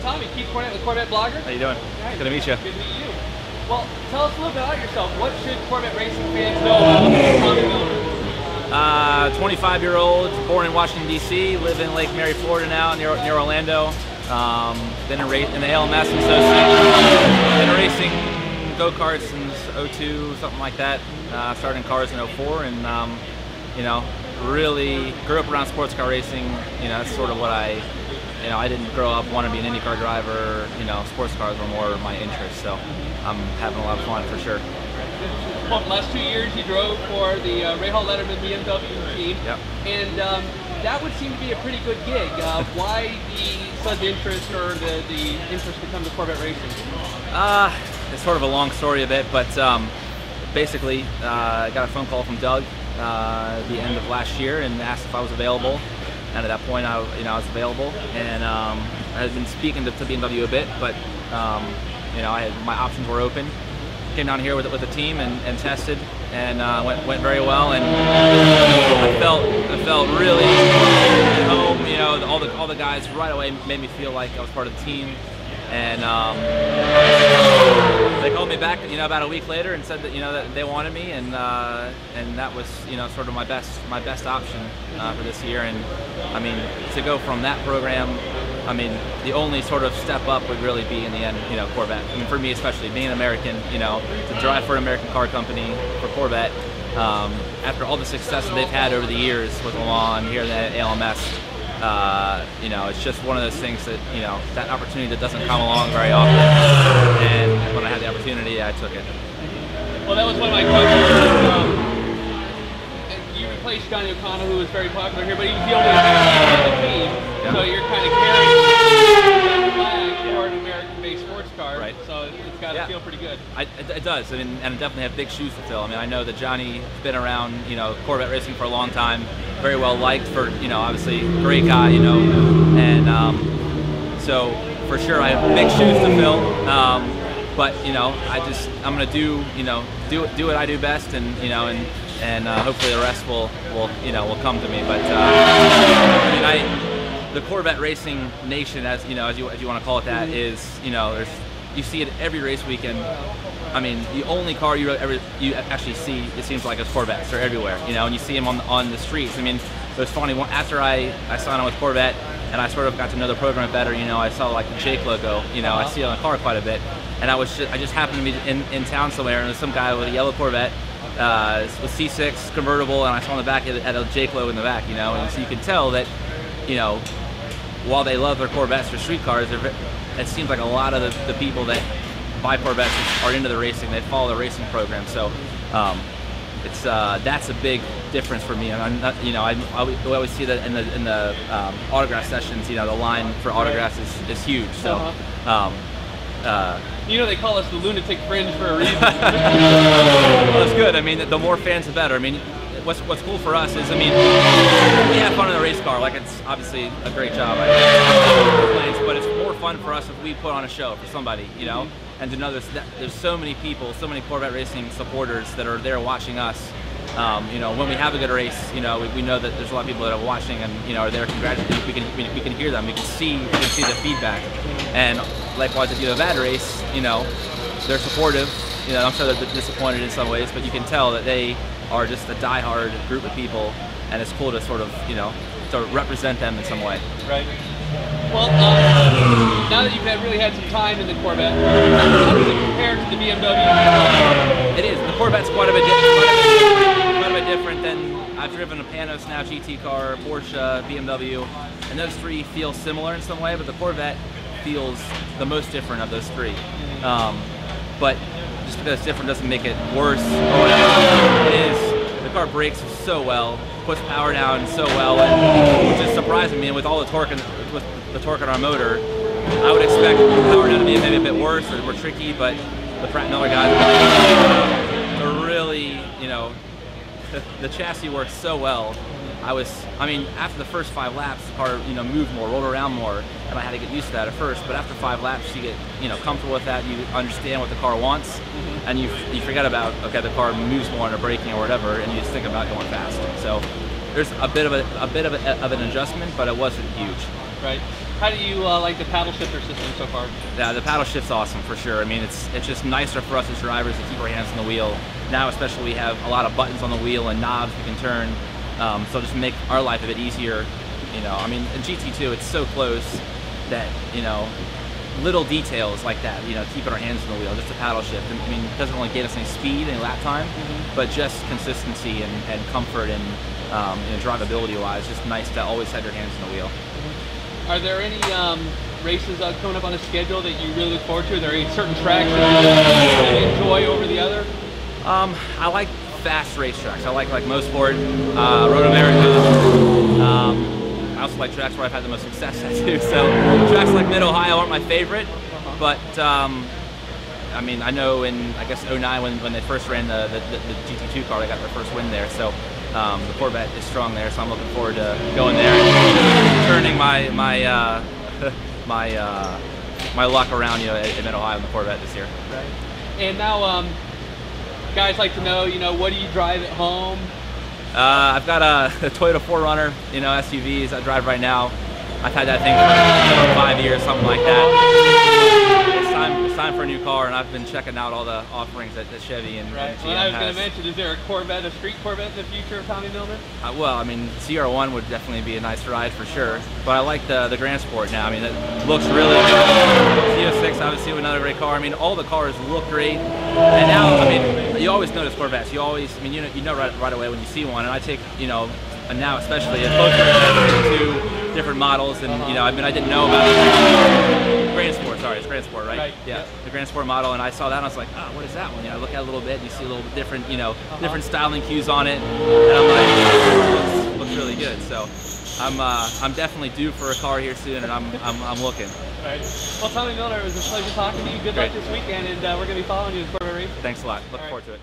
Tommy, Keith Cornett, the Corvette blogger. How you doing? Nice. Good to meet you. Good to meet you. Well, tell us a little bit about yourself. What should Corvette Racing fans know about Tommy Milner? 25-year-old, born in Washington, D.C., live in Lake Mary, Florida now, near Orlando. Been in the ALMS since 06. Been racing go-karts since 02, something like that. Started in cars in 04, and you know, really grew up around sports car racing. You know, that's sort of what I didn't grow up wanting to be an IndyCar driver. You know, sports cars were more my interest, so I'm having a lot of fun for sure. Well, the last 2 years you drove for the Ray Hall Letterman BMW team, yep. And that would seem to be a pretty good gig. Why the sudden interest or the interest to come to Corvette Racing? It's sort of a long story a bit, but basically I got a phone call from Doug at the end of last year and asked if I was available. And at that point, I was available, and I had been speaking to BMW a bit, but my options were open. Came down here with the team and tested, and went very well, and I felt really at home. You know, all the guys right away made me feel like I was part of the team, and they called me back, about a week later and said that that they wanted me, and that was sort of my best option for this year. And I mean, to go from that program, I mean, the only sort of step up would really be in the end, Corvette. I mean, for me especially, being an American, to drive for an American car company, for Corvette, after all the success that they've had over the years with Le Mans here at ALMS, it's just one of those things that, that opportunity that doesn't come along very often. And when I had the opportunity, I took it. Well, that was one of my questions. You replaced Johnny O'Connell, who was very popular here, but he was the only American on the team. Yeah. So you're kind of carrying the flag for an American-based sports car. Right. So it's got to feel pretty good. It does, and I definitely have big shoes to fill. I mean, I know that Johnny's been around, Corvette racing for a long time, very well liked for, obviously great guy, and so for sure I have big shoes to fill. But I'm gonna do what I do best, and and hopefully the rest will come to me. But I mean, the Corvette racing nation, as you want to call it, that is, you see it every race weekend. I mean, the only car you actually see, it seems like, is Corvettes. They're everywhere, and you see them on the streets. I mean, it was funny, after I signed on with Corvette and I sort of got to know the program better, I saw like the Jake logo, I see it on the car quite a bit, and I just happened to be in town somewhere, and there's some guy with a yellow Corvette, with C6 convertible, and I saw on the back it had a Jake logo in the back, and so you can tell that, while they love their Corvettes or street cars, it seems like a lot of the people that buy Corvettes are into the racing. They follow the racing program, so that's a big difference for me. I'm not, I always see that in the autograph sessions. The line for autographs is huge. So. They call us the lunatic fringe for a reason. Well, that's good. I mean, the more fans, the better. I mean, what's cool for us is, I mean, we have fun in the race car. Like, it's obviously a great job. But it's more fun for us if we put on a show for somebody, and to know there's so many people, so many Corvette racing supporters that are there watching us. When we have a good race, we know that there's a lot of people that are watching and are there congratulating. We can hear them. We can see the feedback. And likewise, if you have a bad race, they're supportive. I'm sure they're disappointed in some ways, but you can tell that they are just a diehard group of people, and it's cool to sort of represent them in some way. Right. Well, now that you've really had some time in the Corvette, how does it compare to the BMW? It is. The Corvette's quite a bit different than, I've driven a Panos now, GT car, Porsche, BMW, and those three feel similar in some way, but the Corvette feels the most different of those three. But just because it's different doesn't make it worse or whatever. It is. The car brakes so well, puts power down so well, and which is surprising me. And with all the torque on our motor, I would expect the power down to be maybe a bit worse or more tricky. But the Pratt Miller guys are really, the chassis works so well. I mean, after the first 5 laps, the car, moved more, rolled around more, and I had to get used to that at first. But after 5 laps, you get, comfortable with that. You understand what the car wants, and you forget about, okay, the car moves more under braking or whatever, and you just think about going fast. So there's a bit of an adjustment, but it wasn't huge. Right. How do you like the paddle shifter system so far? Yeah, the paddle shift's awesome for sure. I mean, it's just nicer for us as drivers to keep our hands on the wheel. Now, especially, we have a lot of buttons on the wheel and knobs we can turn, so just make our life a bit easier. You know, I mean, in GT2, it's so close that, you know, little details like that, you know, keeping our hands on the wheel, just a paddle shift. I mean, it doesn't really get us any speed, any lap time, but just consistency and comfort and you know, drivability-wise, just nice to always have your hands on the wheel. Are there any races coming up on a schedule that you really look forward to? Are there any certain tracks that you really enjoy over the other? I like fast racetracks. I like Mosport, Road America. I also like tracks where I've had the most success at too. So tracks like Mid-Ohio aren't my favorite, but I mean, I know in, I guess, '09 when they first ran the GT2 car, they got their first win there. So the Corvette is strong there, so I'm looking forward to going there and turning my luck around, you know, at Mid-Ohio in the Corvette this year. Right. And now, guys like to know, you know, what do you drive at home? I've got a Toyota 4Runner, you know, SUVs I drive right now. I've had that thing for 5 years, something like that. It's time for a new car, and I've been checking out all the offerings that Chevy and GM has. Well, I was going to mention, is there a Corvette, a street Corvette in the future of Tommy Milner? Well, I mean, CR1 would definitely be a nice ride for sure, but I like the Grand Sport now. I mean, it looks really good. C6, obviously, another great car. I mean, all the cars look great, and now, I mean, you always notice Corvettes. You always, I mean, you know right away when you see one, and I take, you know, and now especially a closer to different models, and you know, I mean, I didn't know about the Grand Sport. Sorry, it's Grand Sport, right? Yeah, the Grand Sport model, and I saw that, and I was like, oh, what is that one? You know, I look at it a little bit, and you see a little bit different, you know, different styling cues on it, and I'm like, it looks really good. So I'm definitely due for a car here soon, and I'm looking. All right. Well, Tommy Milner, it was a pleasure talking to you. Good luck this weekend, and we're going to be following you in Corvette Racing. Thanks a lot. Looking forward to it.